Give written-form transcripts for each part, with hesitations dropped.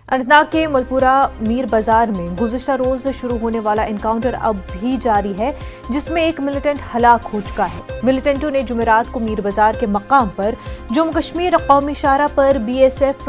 अनंतनाग के मलपुरा मीर बाजार में गुज़िश्ता रोज शुरू होने वाला एनकाउंटर अब भी जारी है, जिसमें एक मिलिटेंट हलाक हो चुका है। मिलिटेंटों ने जुमेरात को मीर बाजार के मकाम पर जम्मू कश्मीर कौमी शाहरा पर बीएसएफ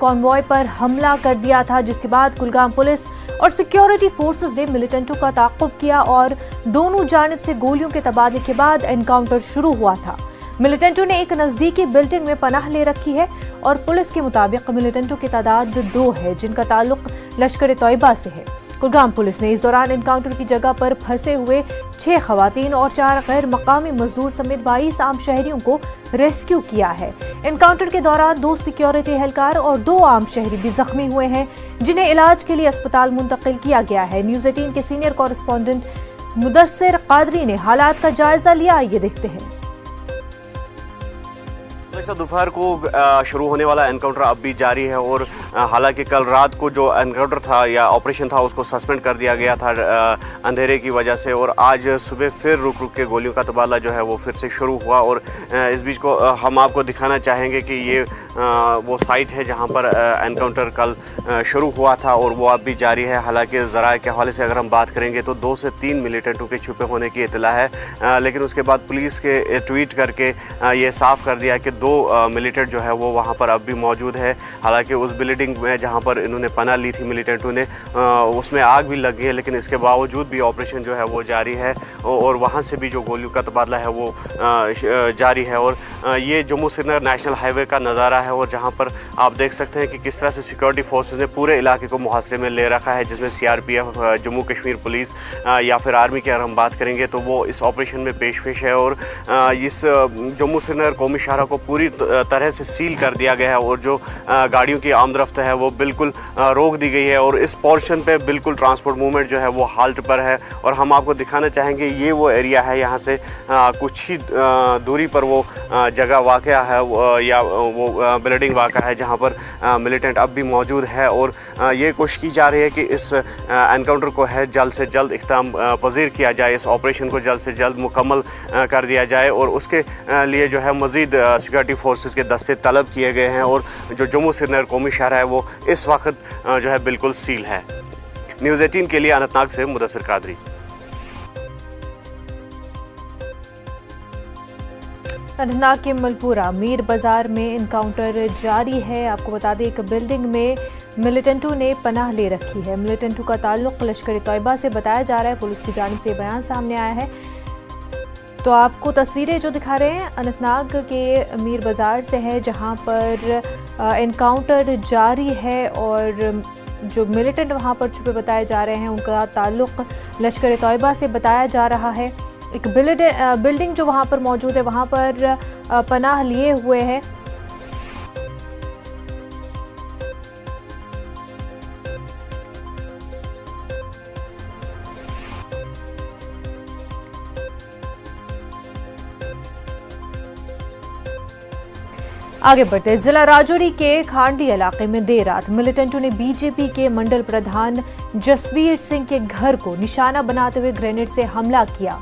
कॉन्वॉय पर हमला कर दिया था, जिसके बाद कुलगाम पुलिस और सिक्योरिटी फोर्सेस ने मिलिटेंटों का ताक़ुब किया और दोनों जानिब से गोलियों के तबादले के बाद एनकाउंटर शुरू हुआ था। मिलिटेंटों ने एक नजदीकी बिल्डिंग में पनाह ले रखी है और पुलिस के मुताबिक मिलिटेंटों की तादाद 2 है, जिनका ताल्लुक लश्कर तैयबा से है। कुलगाम पुलिस ने इस दौरान एनकाउंटर की जगह पर फंसे हुए 6 खवातीन और 4 गैर मकामी मजदूर समेत 22 आम शहरियों को रेस्क्यू किया है। एनकाउंटर के दौरान 2 सिक्योरिटी एहलकार और 2 आम शहरी भी जख्मी हुए हैं, जिन्हें इलाज के लिए अस्पताल मुंतकिल किया गया है। न्यूज़ 18 के सीनियर कॉरेस्पॉन्डेंट मुदस्सिर कादरी ने हालात का जायजा लिया। ये देखते हैं। दोपहर को शुरू होने वाला एनकाउंटर अब भी जारी है और हालांकि कल रात को जो एनकाउंटर था या ऑपरेशन था उसको सस्पेंड कर दिया गया था अंधेरे की वजह से, और आज सुबह फिर रुक रुक के गोलियों का तबादला जो है वो फिर से शुरू हुआ। और इस बीच को हम आपको दिखाना चाहेंगे कि ये वो साइट है जहां पर एनकाउंटर कल शुरू हुआ था और वो अब भी जारी है। हालांकि ज़राए के हवाले से अगर हम बात करेंगे तो 2 से 3 मिलिटेंटों के छुपे होने की इत्तला है, लेकिन उसके बाद पुलिस के ट्वीट करके ये साफ कर दिया कि 2 मिलिटेंट जो है वो वहाँ पर अब भी मौजूद है। हालांकि उस बिल्डिंग में जहाँ पर इन्होंने पनाह ली थी मिलिटेंटों ने, उसमें आग भी लगी है, लेकिन इसके बावजूद भी ऑपरेशन जो है वो जारी है और वहाँ से भी जो गोलियों का तबादला है वो जारी है। और ये जम्मू श्रीनगर नेशनल हाईवे का नज़ारा है और जहाँ पर आप देख सकते हैं कि किस तरह से सिक्योरिटी फोर्सेस ने पूरे इलाके को मुहासरे में ले रखा है, जिसमें सीआरपीएफ, जम्मू कश्मीर पुलिस या फिर आर्मी की अगर हम बात करेंगे तो वो इस ऑपरेशन में पेश है। और इस जम्मू श्रीनगर कौमी शाहरा को पूरी तरह से सील कर दिया गया है और जो गाड़ियों की आमदरफ्त है वो बिल्कुल रोक दी गई है और इस पोर्शन पे बिल्कुल ट्रांसपोर्ट मूवमेंट जो है वो हाल्ट पर है। और हम आपको दिखाना चाहेंगे ये वो एरिया है, यहाँ से कुछ ही दूरी पर वो जगह वाक़या है या वो बिल्डिंग वाक़या है जहाँ पर मिलिटेंट अब भी मौजूद है। और ये कोशिश की जा रही है कि इस एनकाउंटर को है जल्द से जल्द इख्तिताम पज़ीर किया जाए, इस ऑपरेशन को जल्द से जल्द मुकम्मल कर दिया जाए और उसके लिए जो है मज़ीद सिक्योरिटी फोर्सेस के दस्ते तलब किए गए हैं और जो जम्मू श्रीनगर कौमी शाहरा है वो इस वक्त जो है बिल्कुल सील है। न्यूज़ 18 के लिए अनंतनाग से मुदस्सिर कादरी। अनंतनाग के मलपुरा मीर बाजार में एनकाउंटर जारी है। आपको बता दें एक बिल्डिंग में मिलिटेंटों ने पनाह ले रखी है। मिलिटेंटों का ताल्लुक लश्कर तैयबा से बताया जा रहा है। पुलिस की जानिब से बयान सामने आया है। तो आपको तस्वीरें जो दिखा रहे हैं अनंतनाग के मीर बाजार से है, जहां पर एनकाउंटर जारी है और जो मिलिटेंट वहां पर छुपे बताए जा रहे हैं उनका ताल्लुक लश्कर तैयबा से बताया जा रहा है। एक बिल्डिंग जो वहां पर मौजूद है वहां पर पनाह लिए हुए हैं। आगे बढ़ते हैं। जिला राजौरी के खांडी इलाके में देर रात मिलिटेंटों ने बीजेपी के मंडल प्रधान जसवीर सिंह के घर को निशाना बनाते हुए ग्रेनेड से हमला किया।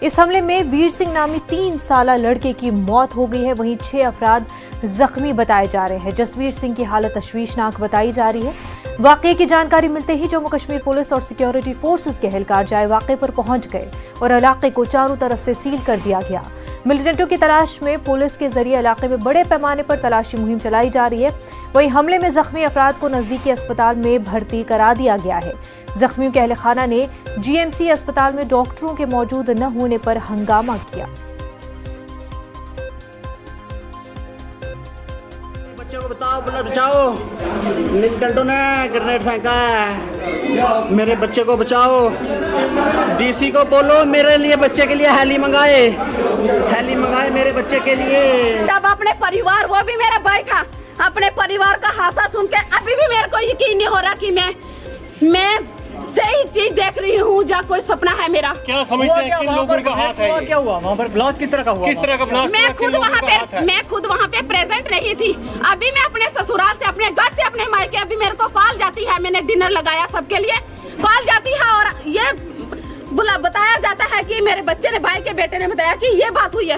इस हमले में वीर सिंह नामी 3 साला लड़के की मौत हो गई है, वहीं 6 अफराद जख्मी बताए जा रहे हैं। जसवीर सिंह की हालत तशवीशनाक बताई जा रही है। वाकये की जानकारी मिलते ही जम्मू कश्मीर पुलिस और सिक्योरिटी फोर्सेस के एहलकार जाए वाकये पर पहुंच गए और इलाके को चारों तरफ से सील कर दिया गया। मिलिटेंटों की तलाश में पुलिस के जरिए इलाके में बड़े पैमाने पर तलाशी मुहिम चलाई जा रही है। वहीं हमले में जख्मी अफराद को नजदीकी अस्पताल में भर्ती करा दिया गया है। जख्मियों के अहल खाना ने जीएमसी अस्पताल में डॉक्टरों के मौजूद न होने पर हंगामा किया। बच्चों को बताओ, बचाओ, मिलिटेंटों ने ग्रेनेड फेंका है, मेरे बच्चे को बचाओ। डीसी को बोलो मेरे लिए, बच्चे के लिए हेली मंगाए मेरे बच्चे के लिए। जब अपने परिवार, वो भी मेरा भाई था, अपने परिवार का हादसा सुन के अभी भी मेरे को यकीन नहीं हो रहा कि मैं सही चीज देख रही हूँ या कोई सपना है मेरा। क्या समझते हैं किन लोगों का हाथ है? क्या हुआ वहाँ पर? ब्लास्ट किस तरह का हुआ? किस तरह का ब्लास्ट? मैं खुद वहाँ पे प्रेजेंट नहीं थी। अभी मैं अपने ससुराल से, अपने घर से, अपने मायके, अभी मेरे को कॉल जाती है, मैंने डिनर लगाया सबके लिए, कॉल जाती है और ये बताया जाता है कि मेरे बच्चे ने, भाई के बेटे ने बताया कि ये बात हुई है।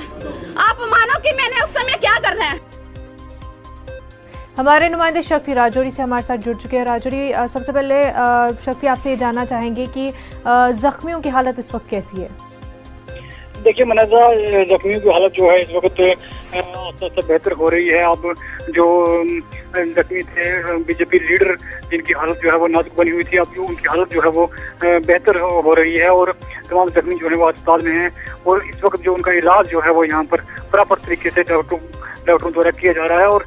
आप मानो कि मैंने उस समय क्या करना है। हमारे नुमाइंदे शक्ति राजौरी से हमारे साथ जुड़ चुके हैं। राजौरी, सबसे पहले शक्ति आपसे ये जानना चाहेंगे कि जख्मियों की हालत इस वक्त कैसी है? देखिए मनाजा, जख्मियों की हालत जो है इस वक्त आस्ते आस्ते बेहतर हो रही है। अब जो जख्मी थे बीजेपी लीडर जिनकी हालत जो है वो नाजुक बनी हुई थी, अब जो उनकी हालत जो है वो बेहतर हो रही है और तमाम जख्मी जो है वो अस्पताल में हैं और इस वक्त जो उनका इलाज जो है वो यहाँ पर प्रॉपर तरीके से डॉक्टरों द्वारा किया जा रहा है और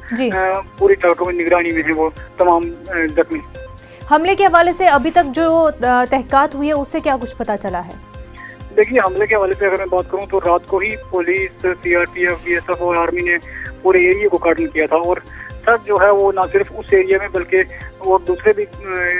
पूरी डॉक्टरों की निगरानी में है वो तमाम जख्मी। हमले के हवाले से अभी तक जो तहकीकात हुई है उससे क्या कुछ पता चला है? देखिए, हमले के हवाले से अगर मैं बात करूं तो रात को ही पुलिस, सीआरपीएफ, बीएसएफ और आर्मी ने पूरे एरिया को कार्डन किया था और सर्च जो है वो ना सिर्फ उस एरिया में बल्कि वो दूसरे भी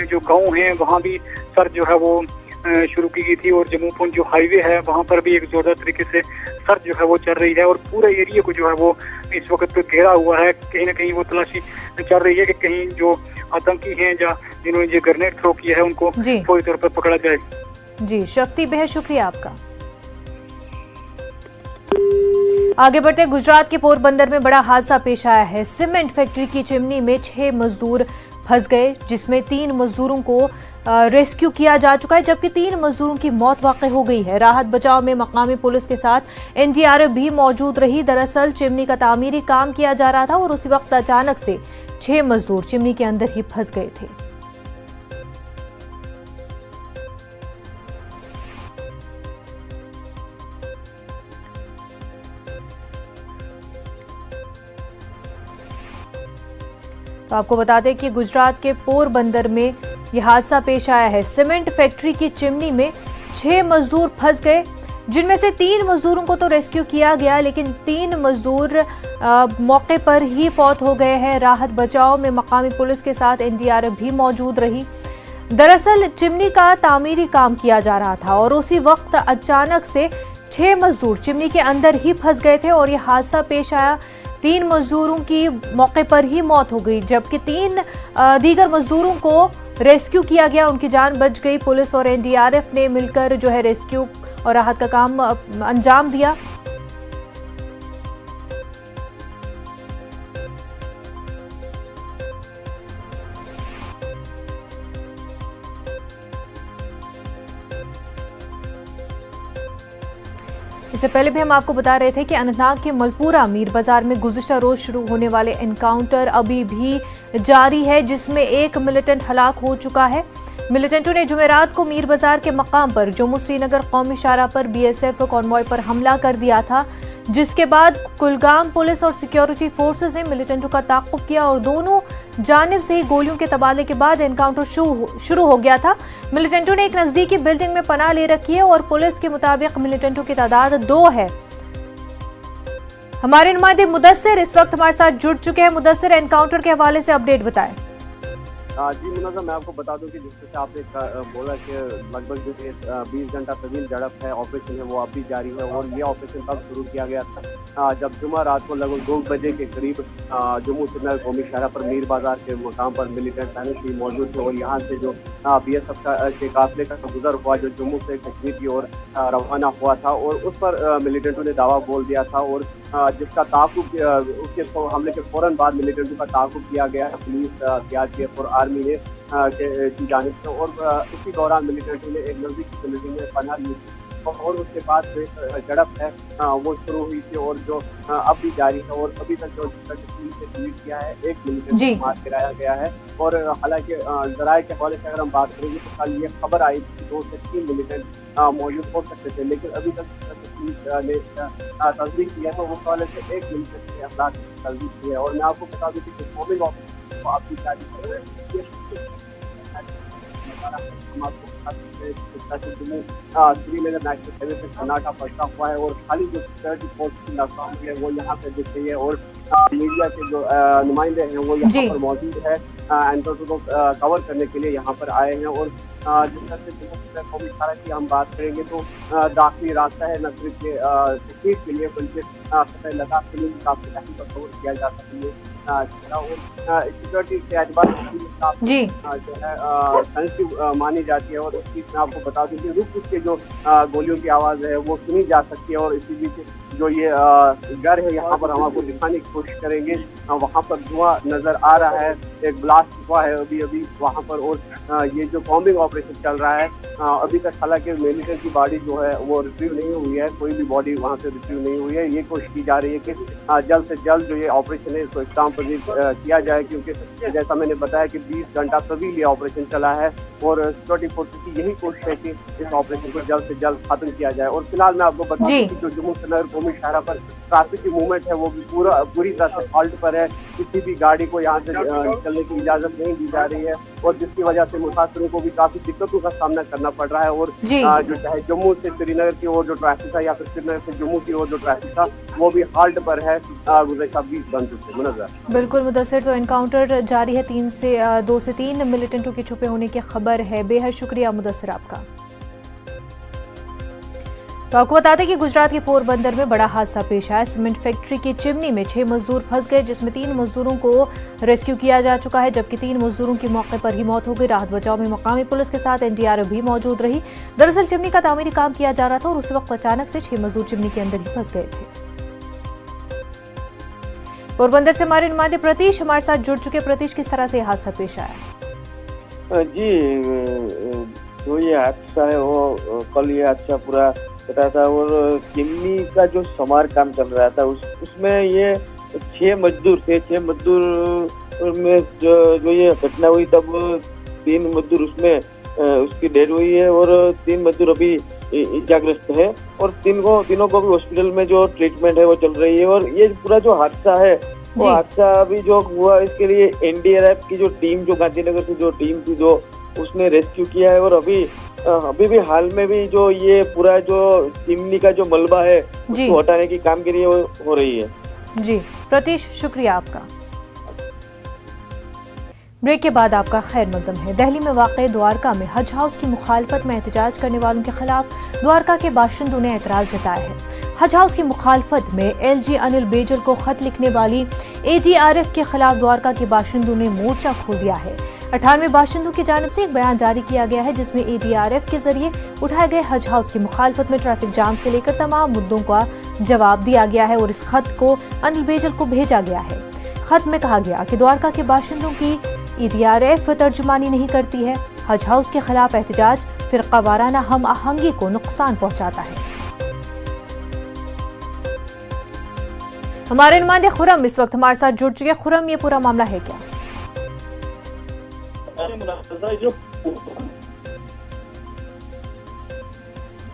जो गांव हैं वहां भी सर्च जो है वो शुरू की गई थी और जम्मू पुंछ जो हाईवे है वहां पर भी एक जोरदार तरीके से सर्च जो है वो चल रही है और पूरे एरिया को जो है वो इस वक्त घेरा हुआ है। कहीं ना कहीं वो तलाशी चल रही है कि कहीं जो आतंकी हैं या जिन्होंने ये ग्रेनेड थ्रो किया है उनको पूरी तौर पर पकड़ा जाए। जी शक्ति, बेहद शुक्रिया आपका। आगे बढ़ते गुजरात के पोरबंदर में बड़ा हादसा पेश आया है। सीमेंट फैक्ट्री की चिमनी में 6 मजदूर फंस गए, जिसमें 3 मजदूरों को रेस्क्यू किया जा चुका है, जबकि 3 मजदूरों की मौत वाक़ई हो गई है। राहत बचाव में मकामी पुलिस के साथ एनडीआरएफ भी मौजूद रही। दरअसल चिमनी का तामीरी काम किया जा रहा था और उसी वक्त अचानक से 6 मजदूर चिमनी के अंदर ही फंस गए थे। तो आपको बता दें कि गुजरात के पोरबंदर में यह हादसा पेश आया है। सीमेंट फैक्ट्री की चिमनी में 6 मजदूर फंस गए, जिनमें से 3 मजदूरों को तो रेस्क्यू किया गया, लेकिन 3 मजदूर मौके पर ही फौत हो गए हैं। राहत बचाव में मकामी पुलिस के साथ एनडीआरएफ भी मौजूद रही। दरअसल चिमनी का तामीरी काम किया जा रहा था और उसी वक्त अचानक से 6 मजदूर चिमनी के अंदर ही फंस गए थे और यह हादसा पेश आया। 3 मजदूरों की मौके पर ही मौत हो गई, जबकि 3 दीगर मजदूरों को रेस्क्यू किया गया, उनकी जान बच गई। पुलिस और एनडीआरएफ ने मिलकर जो है रेस्क्यू और राहत का काम अंजाम दिया। इससे पहले भी हम आपको बता रहे थे कि अनंतनाग के मलपुरा मीर बाजार में गुज़िश्ता रोज शुरू होने वाले एनकाउंटर अभी भी जारी है, जिसमें एक मिलिटेंट हलाक हो चुका है। मिलिटेंटों ने जुमेरात को मीर बाजार के मकाम पर जम्मू श्रीनगर कौमी शाहराह पर बीएसएफ कॉन्वॉय पर हमला कर दिया था, जिसके बाद कुलगाम पुलिस और सिक्योरिटी फोर्सेस ने मिलिटेंटों का ताक़ुब किया और दोनों जानिब से ही गोलियों के तबादले के बाद एनकाउंटर शुरू हो गया था। मिलिटेंटों ने एक नज़दीकी बिल्डिंग में पनाह ले रखी है और पुलिस के मुताबिक मिलिटेंटों की तादाद 2 है। हमारे नुमाइंदे मुदस्सिर इस वक्त हमारे साथ जुड़ चुके हैं। मुदस्सिर, एनकाउंटर के हवाले से अपडेट बताएं। जी मुनाज़ा, मैं आपको बता दूं कि जिस तरह से आपने बोला कि लगभग जो 20 घंटा तवील झड़प है, ऑपरेशन है, वो अब भी जारी है और ये ऑपरेशन तब शुरू किया गया था जब जुमा रात को लगभग 2 बजे के करीब जम्मू श्रीनगर कौमी शाहराह पर मीर बाजार के मुकाम पर मिलिटेंट पहले से मौजूद थे और यहाँ से जो बीएसएफ के काफिले का गुजर हुआ जो जम्मू से कश्मीर की ओर रवाना हुआ था और उस पर मिलिटेंटों ने दावा बोल दिया था और जिसका ताक़ुब उसके हमले के फौरन बाद मिलिटेंटों का ताक़ुब किया गया पुलिस, सीआरपीएफ और आर्मी ने की जानिब से और इसी दौरान मिलिटेंटों ने एक नज़दीकी बिल्डिंग में पनाह ली और उसके बाद जो झड़प है वो शुरू हुई थी और जो अब भी जारी है और अभी तक जो ट्वीट किया है 1 मिलिटेंट को मार गिराया गया है और हालांकि ज़राए के हवाले से अगर हम बात करेंगे तो कल ये खबर आई कि 2 से 3 मिलिटेंट मौजूद हो सकते थे, लेकिन अभी तक ने तस्दीक किया है वो हवाले से 1 मिलिटेंट के अफराद की तस्दीक की है। और मैं आपको बता दूँ कि फॉर्मिंग ऑफिसर को आपकी जारी कर रहे हैं श्रीनगर नेशनल हाईवे से सन्नाटा पड़ता हुआ है और खाली जो सिक्योरिटी फोर्स की नाकाम है वो यहाँ पे दिख रही है और मीडिया के जो नुमाइंदे हैं वो यहाँ पर मौजूद है, एनकाउंटर को कवर करने के लिए यहाँ पर आए हैं। और जिस तरह से जम्मू कौमी शाहराह की हम बात करेंगे तो दाखिली रास्ता है न सिर्फ कश्मीर के लिए बल्कि लद्दाख के लिए भी काफी अहम तौर किया जाता है। सिक्योरिटी के एतबार से जी जो है सेंसिटिव मानी जाती है। और उस चीज़ में आपको बता दूं कि रुक रुक के जो गोलियों की आवाज़ है वो सुनी जा सकती है। और इसी बीच जो ये घर है यहाँ पर हम आपको दिखाने की कोशिश करेंगे। वहाँ पर धुआं नज़र आ रहा है, एक ब्लास्ट हुआ है अभी अभी वहाँ पर। और ये जो बॉम्बिंग ऑपरेशन चल रहा है अभी तक हालांकि मिलिटेंट की बॉडी जो है वो रिट्रीव नहीं हुई है, कोई भी बॉडी वहाँ से रिट्रीव नहीं हुई है। ये कोशिश की जा रही है कि जल्द से जल्द जो ये ऑपरेशन है इसको इस्लाम पजीर किया जाए, क्योंकि जैसा मैंने बताया कि 20 घंटा तवील ये ऑपरेशन चला है। और सिक्योरिटी फोर्सेस की यही कोशिश है कि इस ऑपरेशन को जल्द से जल्द खत्म किया जाए। और फिलहाल मैं आपको बता दूं कि जो जम्मू श्रीनगर कौमी शाहरा पर ट्रैफिक की मूवमेंट है वो भी पूरी तरह से हॉल्ट पर है। किसी भी गाड़ी को यहाँ से चलने की इजाजत नहीं दी जा रही है, और जिसकी वजह से मुसाफिरों को भी काफी दिक्कतों का सामना करना पड़ रहा है। और जो चाहे जम्मू से श्रीनगर की ओर जो ट्रैफिक था या फिर श्रीनगर से जम्मू की ओर जो ट्रैफिक था वो भी हॉल्ट पर है। गुज़श्ता 20 घंटों से मुनज़्ज़र। बिल्कुल मुदस्सिर, तो एनकाउंटर जारी है 2 से 3 मिलिटेंटों के छुपे होने की खबर है। बेहद शुक्रिया मुदस्सिर आपका। तो आपको बता दें कि गुजरात के पोरबंदर में बड़ा हादसा पेश आया। सीमेंट फैक्ट्री की चिमनी में 6 मजदूर फंस गए, जिसमें 3 मजदूरों को रेस्क्यू किया जा चुका है, जबकि 3 मजदूरों की मौके पर ही मौत हो गई। राहत बचाव में मकामी पुलिस के साथ एनडीआरएफ भी मौजूद रही। दरअसल चिमनी का तामीरी काम किया जा रहा था और उस वक्त अचानक से 6 मजदूर चिमनी के अंदर ही फंस गए थे। पोरबंदर से हमारे नुमाइंदे प्रतीश हमारे साथ जुड़ चुके। प्रतीश, किस तरह से हादसा पेश आया? जी, जो ये हादसा है वो कल ये हादसा पूरा पता था। और चिमनी का जो समार काम चल रहा था उसमें ये 6 मजदूर थे। 6 मजदूर में जो ये घटना हुई तब 3 मजदूर उसमें उसकी डेथ हुई है और 3 मजदूर अभी इजाग्रस्त है। और तीनों को भी हॉस्पिटल में जो ट्रीटमेंट है वो चल रही है। और ये पूरा जो हादसा है वो हादसा अभी जो हुआ इसके लिए एनडीआरएफ की जो टीम, जो गांधीनगर से जो टीम थी जो उसने रेस्क्यू किया है। और अभी भी हाल में भी जो ये पूरा जो चिमनी का जो मलबा है उसको हटाने की कामगिरी हो रही है। जी प्रतीश, शुक्रिया आपका। ब्रेक के बाद आपका खैर मकदम है। दिल्ली में वाक़े द्वारका में हज हाउस की मुखालफत में एहतजाज करने वालों के खिलाफ द्वारका के बाशिंदों ने एतराज जताया है। हज हाउस की मुखालफत में एलजी अनिल बेजल को खत लिखने वाली एडीआरएफ के खिलाफ द्वारका के बाशिंदों ने मोर्चा खोल दिया है। 98 बाशिंदों की जानिब से एक बयान जारी किया गया है, जिसमें एडीआरएफ के जरिए उठाए गए हज हाउस की मुखालफत में ट्रैफिक जाम से लेकर तमाम मुद्दों का जवाब दिया गया है। और इस खत को अनिल बेजल को भेजा गया है। खत में कहा गया कि द्वारका के बाशिंदों की एडीआरएफ तर्जुमानी नहीं करती है। हज हाउस के खिलाफ एहतजाज फिरकावाराना हम आहंगी को नुकसान पहुंचाता है। हमारे नुमाइंदे खुरम इस वक्त हमारे साथ जुड़ चुके। खुरम, ये पूरा मामला है क्या?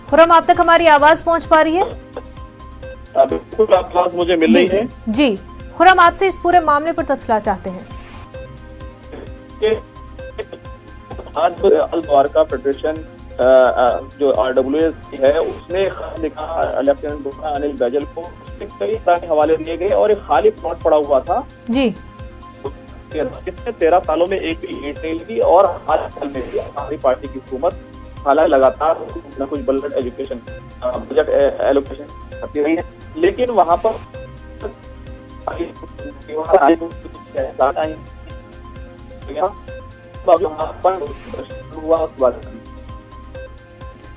खुरम, आप तक हमारी आवाज पहुंच पा रही है? बिल्कुल, आवाज मुझे मिल रही है। जी खुरम, आपसे इस पूरे मामले पर तफसीलात चाहते हैं। आज द्वारका फेडरेशन जो RWS है उसने लिखा लेफ्टिनेंट अनिल बेजल को, कई सारे हवाले दिए गए और एक खाली प्लॉट पड़ा हुआ था जी, इसमें 13 सालों में एक भी ईंट नहीं लगी। और हाल साल में भी हमारी पार्टी की हुकूमत हालांकि लगातार कुछ बजट एजुकेशन बजट एलोकेशन करती रही है, लेकिन वहाँ पर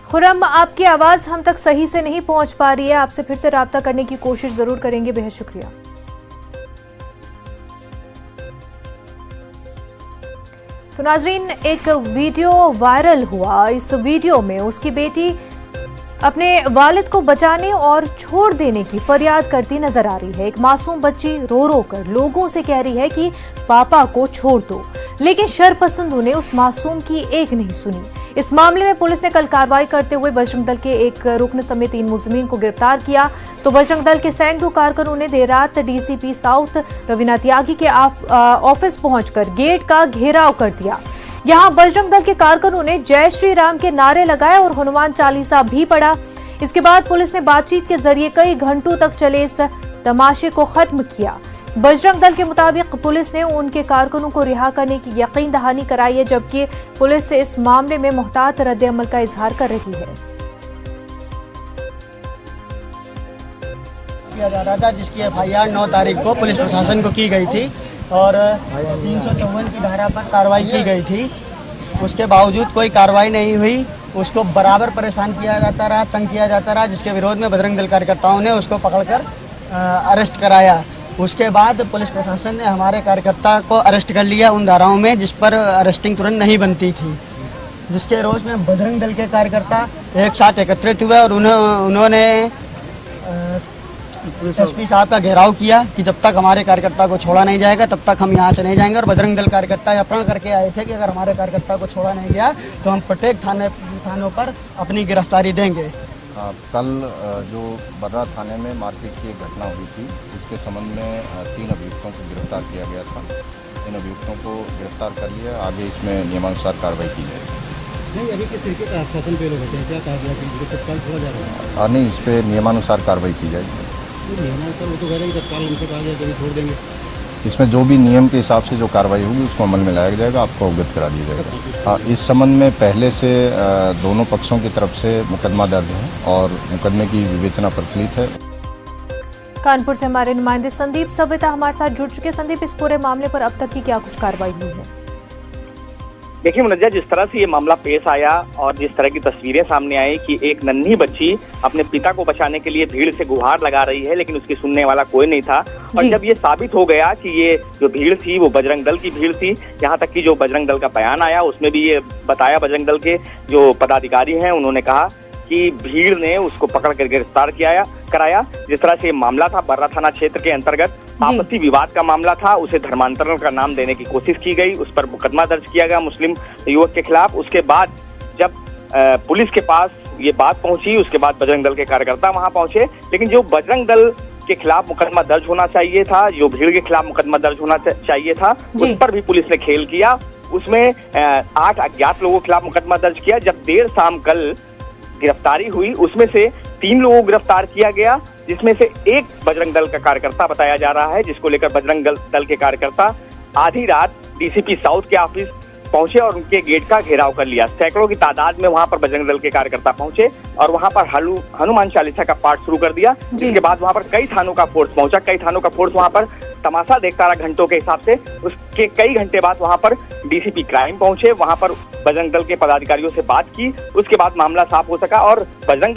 खुरम, आपकी आवाज हम तक सही से नहीं पहुंच पा रही है। आपसे फिर से राब्ता करने की कोशिश जरूर करेंगे। बेहद शुक्रिया। तो नाजरीन, एक वीडियो वायरल हुआ। इस वीडियो में उसकी बेटी अपने वालिद को बचाने और छोड़ देने की फरियाद करती नजर आ रही है। एक मासूम बच्ची रो रो कर लोगों से कह रही है कि पापा को छोड़ दो, लेकिन शरपसंदों ने उस मासूम की एक नहीं सुनी। इस मामले में पुलिस ने कल कार्रवाई करते हुए बजरंग दल के एक रुकन समेत 3 मुलजिमीन को गिरफ्तार किया। तो बजरंग दल के सैकड़ों कारकुनों ने देर रात डीसीपी साउथ रवीना त्यागी के ऑफिस पहुंचकर गेट का घेराव कर दिया। यहाँ बजरंग दल के कारकुनों ने जय श्री राम के नारे लगाए और हनुमान चालीसा भी पढ़ा। इसके बाद पुलिस ने बातचीत के जरिए कई घंटों तक चले इस तमाशे को खत्म किया। बजरंग दल के मुताबिक पुलिस ने उनके कारकुनों को रिहा करने की यकीन दहानी कराई है, जबकि पुलिस इस मामले में मुहतात रद्द-ए-अमल का इजहार कर रही है। किया जा रहा था, जिसकी FIR 9 तारीख को पुलिस प्रशासन को की गई थी और 354 की धारा पर कार्रवाई की गई थी। उसके बावजूद कोई कार्रवाई नहीं हुई। उसको बराबर परेशान किया जाता रहा, तंग किया जाता रहा, जिसके विरोध में बजरंग दल कार्यकर्ताओं ने उसको पकड़कर अरेस्ट कराया। उसके बाद पुलिस प्रशासन ने हमारे कार्यकर्ता को अरेस्ट कर लिया उन धाराओं में जिस पर अरेस्टिंग तुरंत नहीं बनती थी, जिसके रोष में बजरंग दल के कार्यकर्ता एक साथ एकत्रित हुए और उन्होंने एसपी साहब का घेराव किया कि जब तक हमारे कार्यकर्ता को छोड़ा नहीं जाएगा तब तक हम यहाँ से नहीं जाएंगे। और बजरंग दल कार्यकर्ता यह प्रण करके आए थे कि अगर हमारे कार्यकर्ता को छोड़ा नहीं गया तो हम प्रत्येक थानों पर अपनी गिरफ्तारी देंगे। कल जो बर्रा थाने में मारपीट की एक घटना हुई थी, उसके संबंध में 3 अभियुक्तों को गिरफ्तार किया गया था। इन अभियुक्तों को गिरफ्तार कर लिया, आगे इसमें नियमानुसार कार्रवाई की जाएगी। नहीं, अभी किस तरीके का आश्वासन पे लोग होते हैं, क्या कहा गया कि तत्काल छोड़ा जा रहा है? नहीं, इस पर नियमानुसार कार्रवाई की जाएगी। नियमानुसार वो तो कह रहे हैं तत्काल उनसे कहा गया कि छोड़ देंगे। इसमें जो भी नियम के हिसाब से जो कार्रवाई होगी उसको अमल में लाया जाएगा, आपको अवगत करा दिया जाएगा। हाँ, इस संबंध में पहले से दोनों पक्षों की तरफ से मुकदमा दर्ज है और मुकदमे की विवेचना प्रचलित है। कानपुर से हमारे नुमाइंदे संदीप सविता हमारे साथ जुड़ चुके। संदीप, इस पूरे मामले पर अब तक की क्या कुछ कार्रवाई हुई है? देखिए मुनज्जा, जिस तरह से ये मामला पेश आया और जिस तरह की तस्वीरें सामने आई कि एक नन्ही बच्ची अपने पिता को बचाने के लिए भीड़ से गुहार लगा रही है, लेकिन उसकी सुनने वाला कोई नहीं था। और जब ये साबित हो गया कि ये जो भीड़ थी वो बजरंग दल की भीड़ थी, यहाँ तक कि जो बजरंग दल का बयान आया उसमें भी ये बताया, बजरंग दल के जो पदाधिकारी हैं उन्होंने कहा कि भीड़ ने उसको पकड़ कर गिरफ्तार कराया। जिस तरह से मामला था बर्रा थाना क्षेत्र के अंतर्गत आपसी विवाद का मामला था, उसे धर्मांतरण का नाम देने की कोशिश की गई, उस पर मुकदमा दर्ज किया गया मुस्लिम युवक के खिलाफ। उसके बाद जब पुलिस के पास ये बात पहुंची, उसके बाद बजरंग दल के कार्यकर्ता वहां पहुंचे, लेकिन जो बजरंग दल के खिलाफ मुकदमा दर्ज होना चाहिए था, जो भीड़ के खिलाफ मुकदमा दर्ज होना चाहिए था, उस पर भी पुलिस ने खेल किया। उसमें 8 अज्ञात लोगों के खिलाफ मुकदमा दर्ज किया। जब देर शाम कल गिरफ्तारी हुई उसमें से 3 लोगों को गिरफ्तार किया गया, जिसमें से एक बजरंग दल का कार्यकर्ता बताया जा रहा है, जिसको लेकर बजरंग दल के कार्यकर्ता आधी रात डीसीपी साउथ के ऑफिस पहुंचे और उनके गेट का घेराव कर लिया। सैकड़ों की तादाद में वहां पर बजरंग दल के कार्यकर्ता पहुंचे और वहां पर हनुमान चालीसा का पाठ शुरू कर दिया। जिसके बाद वहां पर कई थानों का फोर्स पहुंचा, कई थानों का फोर्स वहां पर तमाशा देखता रहा घंटों के हिसाब से। उसके कई घंटे बाद वहां पर डीसीपी क्राइम पहुंचे, वहां पर बजरंग दल के पदाधिकारियों से बात की, उसके बाद मामला साफ हो सका। और बजरंग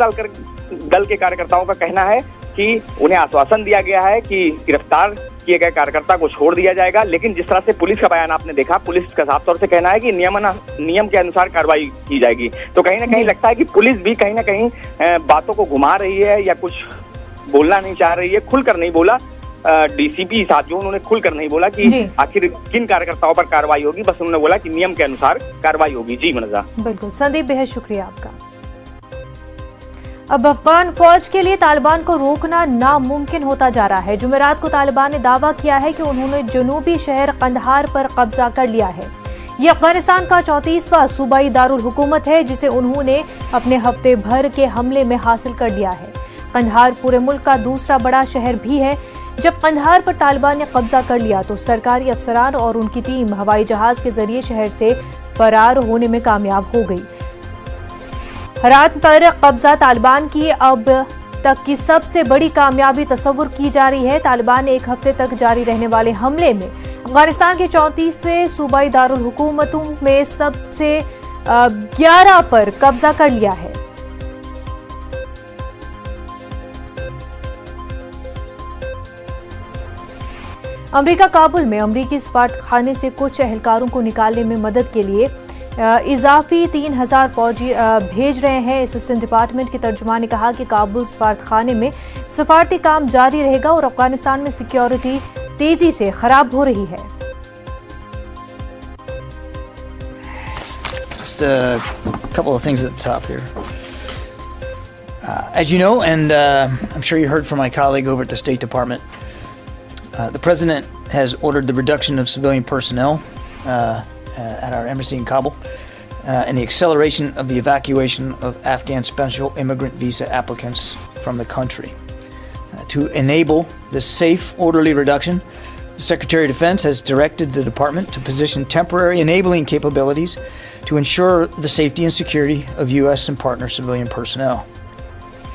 दल के कार्यकर्ताओं का कहना है कि उन्हें आश्वासन दिया गया है कि गिरफ्तार किए गए कार्यकर्ता को छोड़ दिया जाएगा। लेकिन जिस तरह से पुलिस का बयान आपने देखा, पुलिस का साफ तौर से कहना है कि नियम के अनुसार कार्रवाई की जाएगी। तो कहीं ना कहीं लगता है कि पुलिस भी कहीं ना कहीं बातों को घुमा रही है या कुछ बोलना नहीं चाह रही है, खुलकर नहीं बोला। डीसीपी साहब जो उन्होंने खुलकर नहीं बोला कि आखिर किन कार्यकर्ताओं पर कार्रवाई होगी, बस उन्होंने बोला कि नियम के अनुसार कार्रवाई होगी। जी मनजा। बिल्कुल संदीप, बेहद शुक्रिया आपका। अब अफगान फौज के लिए तालिबान को रोकना नामुमकिन होता जा रहा है। जुमेरात को तालिबान ने दावा किया है कि उन्होंने जनूबी शहर कंधार पर कब्जा कर लिया है। ये अफगानिस्तान का 34वां सूबाई दारुल हुकूमत है, जिसे उन्होंने अपने हफ्ते भर के हमले में हासिल कर लिया है। कंधार पूरे मुल्क का दूसरा बड़ा शहर भी है। जब कंधार पर तालिबान ने कब्जा कर लिया तो सरकारी अफसरान और उनकी टीम हवाई जहाज के जरिए शहर से फरार होने में कामयाब हो गई। हरात पर कब्जा तालिबान की अब तक की सबसे बड़ी कामयाबी तस्वुर की जा रही है। तालिबान ने 1 हफ्ते तक जारी रहने वाले हमले में अफगानिस्तान के 34वें सूबाई दारुल हुकूमतों में सबसे 11 पर कब्जा कर लिया है। अमेरिका काबुल में अमेरिकी सफारतखाने से कुछ एहलकारों को निकालने में मदद के लिए इजाफी 3000 फौजी भेज रहे हैं। असिस्टेंट डिपार्टमेंट के तर्जुमान ने कहा कि काबुल सफारतखाने में सफारती काम जारी रहेगा और अफगानिस्तान में सिक्योरिटी तेजी से खराब हो रही है। Just a couple of things at the top here. As you know, and I'm sure you heard from my colleague over at the State Department, the President has ordered the reduction of civilian personnel at our embassy in Kabul and the acceleration of the evacuation of Afghan special immigrant visa applicants from the country. To enable this safe, orderly reduction, the Secretary of Defense has directed the Department to position temporary enabling capabilities to ensure the safety and security of U.S. and partner civilian personnel.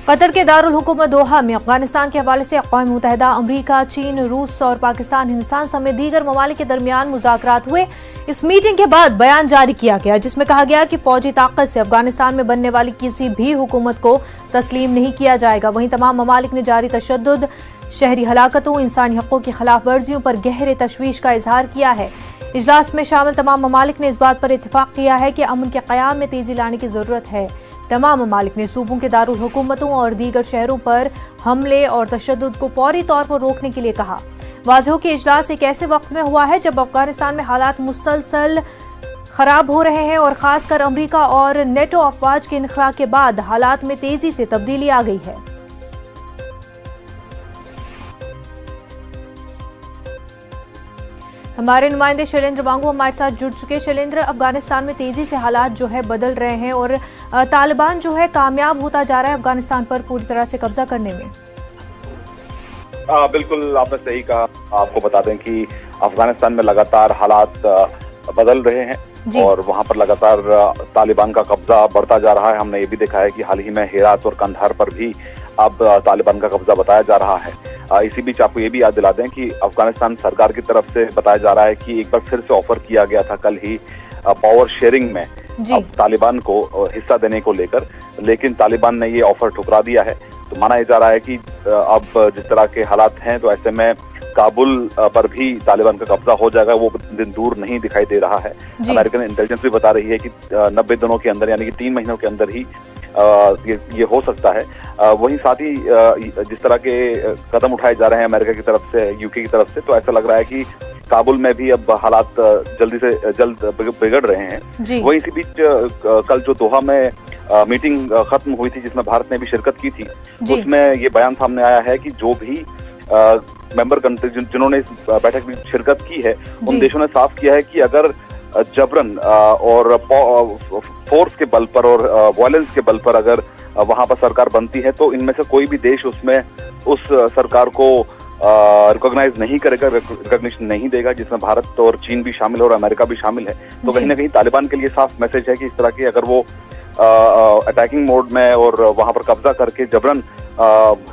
Qatar के दारुल हुकूमत दोहा में अफगानिस्तान के हवाले से अक़वाम मुत्तहिदा, अमरीका, चीन, रूस और पाकिस्तान, हिंदुस्तान समेत दीगर ममालिक के दरमियान मुज़ाकरात हुए। इस मीटिंग के बाद बयान जारी किया गया जिसमें कहा गया कि फौजी ताकत से अफगानिस्तान में बनने वाली किसी भी हुकूमत को तस्लीम नहीं किया जाएगा। वहीं तमाम ममालिक ने जारी तशद्दुद, शहरी हलाकतों, इंसानी हक़ों की खिलाफ वर्जियों पर गहरे तशवीश का इजहार किया है। इजलास में शामिल तमाम ममालिक ने इस बात पर इत्तेफाक किया है कि अमन के क़याम में तेजी लाने की जरूरत है। तमाम ममालिक ने सूबों के दारुल हुकूमतों और दीगर शहरों पर हमले और तशद्दुद को फौरी तौर पर रोकने के लिए कहा। वाज़ेह हो कि इजलास एक ऐसे वक्त में हुआ है जब अफगानिस्तान में हालात मुसलसल खराब हो रहे हैं और खासकर अमरीका और नेटो अफवाज के इनखला के बाद हालात में तेजी से तब्दीली आ गई है। हमारे नुमाइंदे शैलेंद्र वांगू हमारे साथ जुड़ चुके। शैलेंद्र, अफगानिस्तान में तेजी से हालात जो है बदल रहे हैं और तालिबान जो है कामयाब होता जा रहा है अफगानिस्तान पर पूरी तरह से कब्जा करने में। बिल्कुल आपने सही कहा। आपको बता दें कि अफगानिस्तान में लगातार हालात बदल रहे हैं और वहां पर लगातार तालिबान का कब्जा बढ़ता जा रहा है। हमने ये भी देखा है कि हाल ही में हेरात और कंधार पर भी अब तालिबान का कब्जा बताया जा रहा है। इसी बीच आपको ये भी याद दिला दें कि अफगानिस्तान सरकार की तरफ से बताया जा रहा है कि एक बार फिर से ऑफर किया गया था कल ही पावर शेयरिंग में अब तालिबान को हिस्सा देने को लेकर, लेकिन तालिबान ने ये ऑफर ठुकरा दिया है। तो माना जा रहा है कि अब जिस तरह के हालात हैं तो ऐसे में काबुल पर भी तालिबान का कब्जा हो जाएगा, वो दिन दूर नहीं दिखाई दे रहा है। अमेरिकन इंटेलिजेंस भी बता रही है कि 90 दिनों के अंदर यानी कि 3 महीनों के अंदर ही ये हो सकता है। वहीं साथ ही जिस तरह के कदम उठाए जा रहे हैं अमेरिका की तरफ से, यूके की तरफ से, तो ऐसा लग रहा है कि काबुल में भी अब हालात जल्दी से जल्द बिगड़ रहे हैं। वहीं इसी बीच कल जो दोहा में मीटिंग खत्म हुई थी जिसमें भारत ने भी शिरकत की थी, उसमें ये बयान सामने आया है कि जो भी मेंबर कंट्री जिन्होंने इस बैठक में शिरकत की है उन देशों ने साफ किया है कि अगर जबरन और फोर्स के बल पर और वायलेंस के बल पर अगर वहां पर सरकार बनती है तो इनमें से कोई भी देश उसमें उस सरकार को रिकॉग्नाइज नहीं करेगा, रिकॉग्निशन नहीं देगा, जिसमें भारत और चीन भी शामिल है और अमेरिका भी शामिल है। तो कहीं ना कहीं तालिबान के लिए साफ मैसेज है कि इस तरह की अगर वो अटैकिंग मोड में और वहां पर कब्जा करके जबरन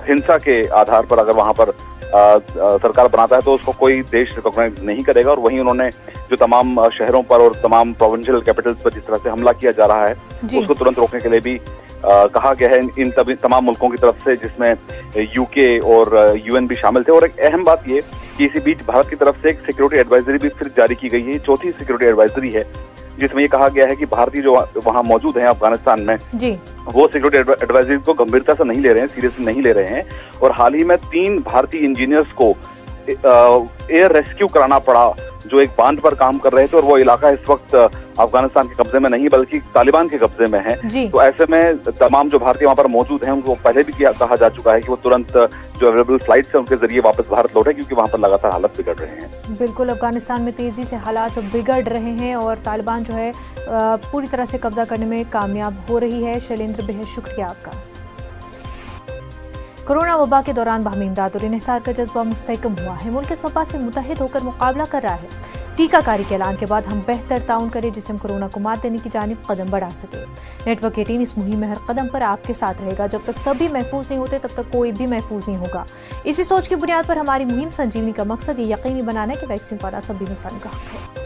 हिंसा के आधार पर अगर वहां पर सरकार बनाता है तो उसको कोई देश रिकॉग्नाइज नहीं करेगा। और वहीं उन्होंने जो तमाम शहरों पर और तमाम प्रोविंशियल कैपिटल्स पर जिस तरह से हमला किया जा रहा है उसको तुरंत रोकने के लिए भी कहा गया है इन तमाम मुल्कों की तरफ से, जिसमें यूके और यूएन भी शामिल थे। और एक अहम बात ये कि इसी बीच भारत की तरफ से एक सिक्योरिटी एडवाइजरी भी फिर जारी की गई है। चौथी सिक्योरिटी एडवाइजरी है जिसमें ये कहा गया है कि भारतीय जो वहां मौजूद हैं अफगानिस्तान में वो सिक्योरिटी एडवाइजरी को गंभीरता से नहीं ले रहे हैं, सीरियसली नहीं ले रहे हैं। और हाल ही में 3 भारतीय इंजीनियर्स को एयर रेस्क्यू कराना पड़ा जो एक बांध पर काम कर रहे थे और वो इलाका इस वक्त अफगानिस्तान के कब्जे में नहीं बल्कि तालिबान के कब्जे में है। तो ऐसे में तमाम जो भारतीय वहां पर मौजूद हैं उनको पहले भी कहा जा चुका है कि वो तुरंत जो अवेलेबल फ्लाइट्स हैं उनके जरिए वापस भारत लौटे क्योंकि वहां पर लगातार हालत बिगड़ रहे हैं। बिल्कुल, अफगानिस्तान में तेजी से हालात बिगड़ रहे हैं और तालिबान जो है पूरी तरह से कब्जा करने में कामयाब हो रही है। शैलेंद्र, बेहद शुक्रिया आपका। कोरोना वबा के दौरान बाहमी इमदाद और इन्हिसार का जज्बा मुस्तहकम हुआ है। मुल्क इस वबा से मुतहद होकर मुकाबला कर रहा है। टीकाकारी के ऐलान के बाद हम बेहतर ताउन करें जिससे हम कोरोना को मात देने की जानिब कदम बढ़ा सके। नेटवर्क 18 इस मुहिम में हर कदम पर आपके साथ रहेगा। जब तक सभी महफूज नहीं होते तब तक कोई भी महफूज नहीं होगा। इसी सोच की बुनियाद पर हमारी मुहिम संजीवनी का मकसद ये यकीनी बनाना है कि वैक्सीन पाना सभी इंसानों का हक है।